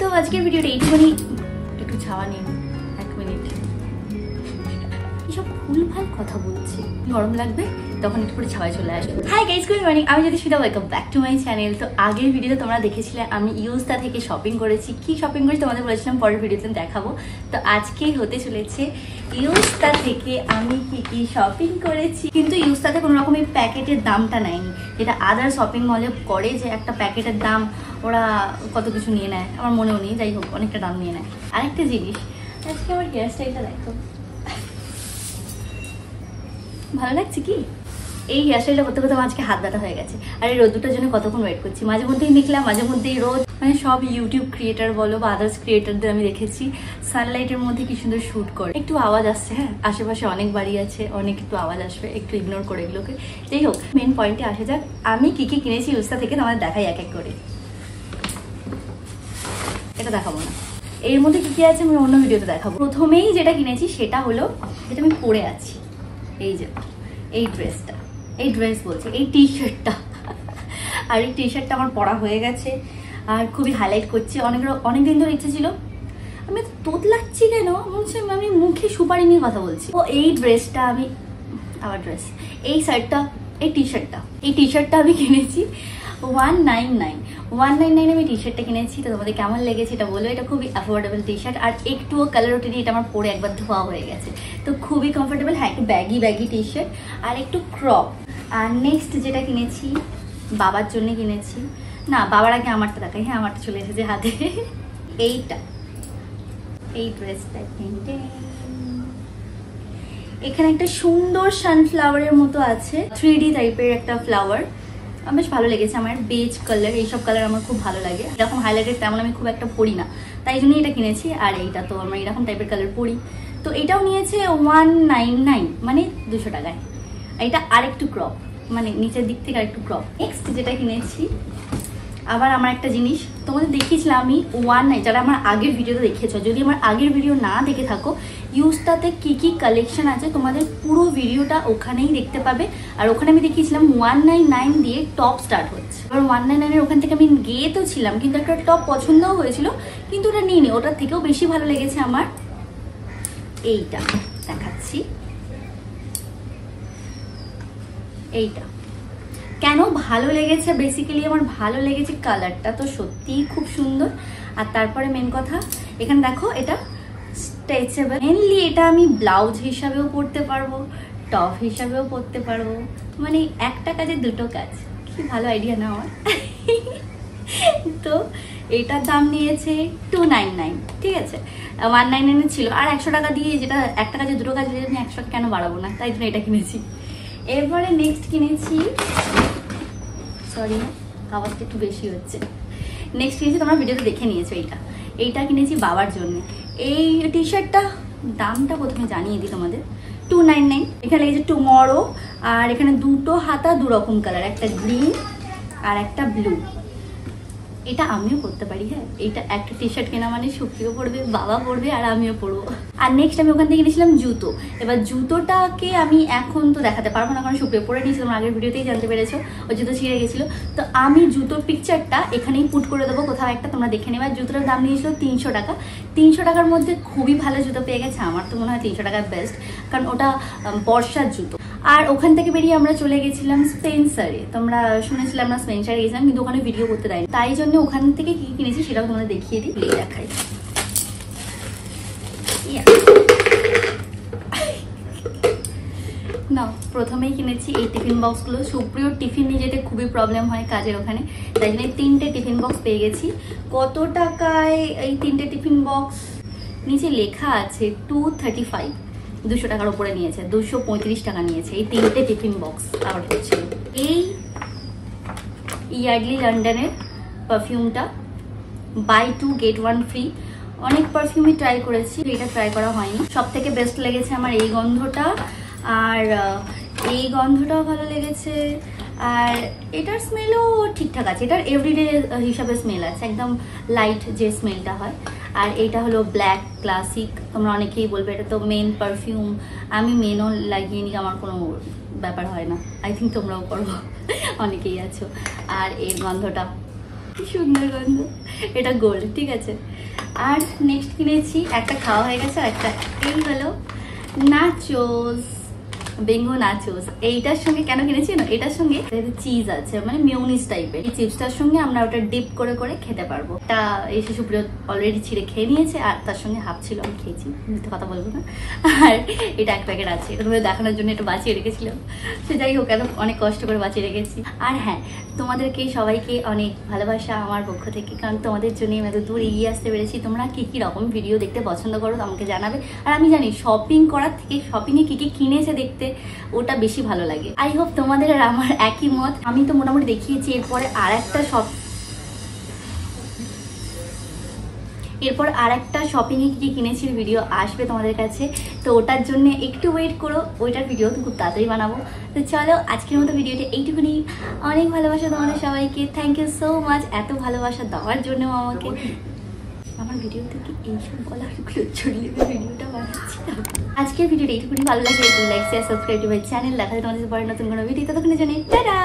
তো আজকের ভিডিওটা এইটুকুনি, একটু ছাওয়া নিন 1 মিনিট। এসব ভুলভাল কথা বলছি, গরম লাগবে তখন একটু করে ছাওয়ায় চলে আসবে। হাই গাইস, গুড মর্নিং, আমি Jyotismita, welcome back to my channel. তো আগের ভিডিওতে তোমরা দেখেছিলে আমি ইউজটা থেকে শপিং করেছি। কি শপিং করেছি তোমাদের বলেছিলাম পরের ভিডিওতে দেখাবো। তো আজকেই হতে চলেছে ইউজটা থেকে আমি কি শপিং করেছি। কিন্তু ইউজটাতে কোনো রকমের প্যাকেটের দামটা নেয়নি, যেটা আদার শপিং মলে করে, যে একটা প্যাকেটের দাম ওরা কত কিছু নিয়ে নেয়, আমার মনেও নেই, যাই হোক অনেকটা দাম নিয়ে নেয়। আরেকটা জিনিস, আজকে আমার হেয়ার স্টাইলটা দেখো, ভালো লাগছে কি? এই হেয়ার স্টাইলটা করতে করতে আজকে হাত ব্যথা হয়ে গেছে। আর এই রোদটার জন্য কতক্ষণ ওয়েট করছি, মাঝে মধ্যেই দেখলাম, মাঝে মধ্যেই রোদ। মানে সব ইউটিউব ক্রিয়েটার বলো বা আদার্স ক্রিয়েটারদের আমি দেখেছি সানলাইটের মধ্যে কি সুন্দর শুট করে। একটু আওয়াজ আসছে, হ্যাঁ আশেপাশে অনেক বাড়ি আছে, অনেক একটু আওয়াজ আসবে, একটু ইগনোর করে এগুলোকে। যাই হোক, মেন পয়েন্টে আসা যাক, আমি কি কিনেছি ইউজটা থেকে তোমাদের দেখাই এক এক করে। এটা দেখাবো না, এর মধ্যে কি আছে আমি অন্য ভিডিওতে দেখাবো। প্রথমেই যেটা কিনেছি সেটা হলো, যেটা আমি পরে আছি, এই যে এই ড্রেসটা, এই ড্রেস বলছি, এই টি শার্টটা। আর এই টি শার্টটা আমার পরা হয়ে গেছে আর খুবই হাইলাইট করছে। অনেকদিন ধরে ইচ্ছে ছিল, আমি তোতলাচ্ছি কেন মনে হচ্ছে আমি মুখে সুপারি নিয়ে কথা বলছি। ও এই ড্রেসটা আমি, আবার ড্রেস, এই শার্টটা, এই টি শার্টটা আমি কিনেছি 199 আমি টি শার্টটা কিনেছি। তো তোমাদের কেমন লেগেছে এটা বলো। এটা খুবই অ্যাফোর্ডেবল টি শার্ট, আর একটুও কালার ওঠেনি, এটা আমার পরে একবার ধোয়া হয়ে গেছে, তো খুবই কমফোর্টেবল। হ্যাঁ, একটু ব্যাগি টি শার্ট আর একটু ক্রপ। আর নেক্সট যেটা কিনেছি, বাবার জন্য কিনেছি, না বাবার আগে আমারটা দেখাই, হ্যাঁ আমারটা চলে এসেছে হাতে। এইটা, এই ড্রেসটা, এখানে একটা সুন্দর সানফ্লাওয়ারের মতো আছে, 3D টাইপের একটা ফ্লাওয়ার, বেশ ভালো লেগেছে আমার। বেজ কালার, এইসব কালার আমার খুব ভালো লাগে। এরকম হাইলাইটেড তেমন আমি খুব একটা পরি না, তাই জন্যই এটা কিনেছি। আর এইটা তো আমার এরকম টাইপের কালার পরি, তো এটাও নিয়েছে 199, মানে 200 টাকায়। এটা আরেকটু ক্রপ, মানে নিচের দিক থেকে আরেকটু ক্রপ। নেক্সট যেটা কিনেছি, আবার আমার একটা জিনিস তোমাদের দেখিয়েছিলাম আমি যারা আমার আগের ভিডিওতে দেখেছো, যদি আমার আগের ভিডিও না দেখে থাকো, ইউজটাতে কি কালেকশন আছে তোমাদের পুরো ভিডিওটা ওখানেই দেখতে পাবে। আর ওখানে আমি দেখিয়েছিলাম 199 দিয়ে টপ স্টার্ট হচ্ছে। এবার 199 ওখান থেকে আমি গিয়ে তো ছিলাম, কিন্তু একটা টপ পছন্দও হয়েছিল, কিন্তু ওটা নিইনি। ওটার থেকেও বেশি ভালো লেগেছে আমার এইটা, দেখাচ্ছি। এইটা কেন ভালো লেগেছে, বেসিক্যালি আমার ভালো লেগেছে কালারটা তো সত্যিই খুব সুন্দর। আর তারপরে মেন কথা, এখানে দেখো এটা স্ট্রেচেবল। মেনলি এটা আমি ব্লাউজ হিসাবেও পরতে পারবো, টপ হিসাবেও পরতে পারবো, মানে একটা কাজে দুটো কাজ। কি ভালো আইডিয়া না আমার। তো এটার দাম নিয়েছে 299, ঠিক আছে, 199 ছিল। আর 100 টাকা দিয়ে যেটা একটা কাজে দুটো কাজ, আমি 100 টাকা কেন বাড়াবো না, তাই জন্য এটা কিনেছি। এরপরে নেক্সট কিনেছি, সরি আওয়াজটা একটু বেশি হচ্ছে, নেক্সট কিনেছি তোমরা ভিডিওতে দেখে নিয়েছো, এইটা কিনেছি বাবার জন্য। এই টি শার্টটা দামটা প্রথমে জানিয়ে দিই তোমাদের, 299। এখানে লেগেছে টুমরো, আর এখানে দুটো হাতা দু রকম কালার, একটা গ্রিন আর একটা ব্লু। এটা আমিও পরতে পারি, হ্যাঁ এইটা একটা টি শার্ট কেনা মানে সুপ্রিও পরবে, বাবা পরবে, আর আমিও পরবো। আর নেক্সট আমি ওখান থেকে কিনেছিলাম জুতো। এবার জুতোটাকে আমি এখন তো দেখাতে পারবো না, কারণ সুপ্রিও পরে নিয়েছি, তোমরা আগের ভিডিওতেই জানতে পেরেছো, ওই জুতো ছিঁড়ে গেছিলো। তো আমি জুতোর পিকচারটা এখানেই পুট করে দেবো কোথাও একটা, তোমরা দেখে নেবে। জুতোটার দাম নিয়েছিল 300 টাকা। 300 টাকার মধ্যে খুবই ভালো জুতো পেয়ে গেছে, আমার তো মনে হয় 300 টাকার বেস্ট, কারণ ওটা বর্ষার জুতো। আর ওখান থেকে বেরিয়ে আমরা চলে গেছিলাম স্পেন্সারে। তোমরা শুনেছিলাম আমরা স্পেন্সারে গেছিলাম, কিন্তু ওখানে ভিডিও করতে দেয়নি, তাই জন্য ওখান থেকে কি কিনেছি সেটাও তোমরা দেখিয়ে দিই, দেখাই। না, প্রথমেই কিনেছি এই টিফিন বক্সগুলো। সুপ্রিয় টিফিন নিয়ে যেতে খুবই প্রবলেম হয় কাজের ওখানে, তাই জন্য 3টে টিফিন বক্স পেয়ে গেছি। কত টাকায় এই 3টে টিফিন বক্স? নিচে লেখা আছে 235, 200 টাকার উপরে নিয়েছে, 235 টাকা নিয়েছে এই 3টে টিফিন বক্স। আবার হচ্ছে এই ইয়ার্ডলি লন্ডনের পারফিউমটা, বাই 2 get 1 ফ্রি। অনেক পারফিউমই ট্রাই করেছি, এটা ট্রাই করা হয়নি। সব থেকে বেস্ট লেগেছে আমার এই গন্ধটা, আর এই গন্ধটাও ভালো লেগেছে। আর এটার স্মেলও ঠিকঠাক আছে, এটার এভরিডে হিসাবে স্মেল আছে, একদম লাইট যে স্মেলটা হয়। আর এইটা হলো ব্ল্যাক ক্লাসিক, তোমরা অনেকেই বলবে এটা তো মেন পারফিউম, আমি মেনও লাগিয়ে নিই, আমার কোনো ব্যাপার হয় না, আই থিঙ্ক তোমরাও করো, অনেকেই আছো। আর এর গন্ধটা কি সুন্দর গন্ধ। এটা গোল্ড, ঠিক আছে। আর নেক্সট কিনেছি, একটা খাওয়া হয়ে গেছে, আর একটা এই হলো নাচোস, বেঙ্গো নাচোস। এইটার সঙ্গে কেন কিনেছি না, এটার সঙ্গে চিজ আছে, মানে মেয়োনিজ টাইপের। এই চিপসটার সঙ্গে আমরা ওটা ডিপ করে করে খেতে পারবো। তা এই সুপ্রিয় অলরেডি ছিঁড়ে খেয়ে নিয়েছে, আর তার সঙ্গে হাফ ছিল, আমি খেয়েছি, মিথ্যে কথা বলবো না। আর এটা এক প্যাকেট আছে, এটা তোমাদের দেখানোর জন্য একটু বাঁচিয়ে রেখেছিলাম। সে যাই হোক, কেন অনেক কষ্ট করে বাঁচিয়ে রেখেছি। আর হ্যাঁ, তোমাদেরকে সবাইকে অনেক ভালোবাসা আমার পক্ষ থেকে, কারণ তোমাদের জন্য আমি এত দূর এগিয়ে আসতে পেরেছি। তোমরা কি কি রকম ভিডিও দেখতে পছন্দ করো আমাকে জানাবে। আর আমি জানি শপিং করার থেকে শপিংয়ে কি কি কিনেছে দেখতে ওটা বেশি ভালো লাগে। আই হোপ তোমাদের আর আমার একই মত। আমি তো মোটামুটি দেখিয়েছি, এরপরে আর একটা শপিংয়ে কি কিনেছি ভিডিও আসবে তোমাদের কাছে, তো ওটার জন্য একটু ওয়েট করো, ওইটার ভিডিও তো খুব তাড়াতাড়ি বানাবো। তো চলো আজকের মতো ভিডিওটা এইটুকুনি। অনেক ভালোবাসা তোমাদের সবাইকে, থ্যাংক ইউ সো মাচ এত ভালোবাসা দেওয়ার জন্য আমাকে। আমার ভিডিও থেকে এইসব গলাগুলো ছড়িয়ে ভিডিওটা বানাচ্ছি। আজকের ভিডিওটা এইটুকুনি, ভালো লাগে like share subscribe to my channel. দেখা যায় তোমাদের পরে নতুন কোনো ভিডিও, ততক্ষণের জন্য টাটা।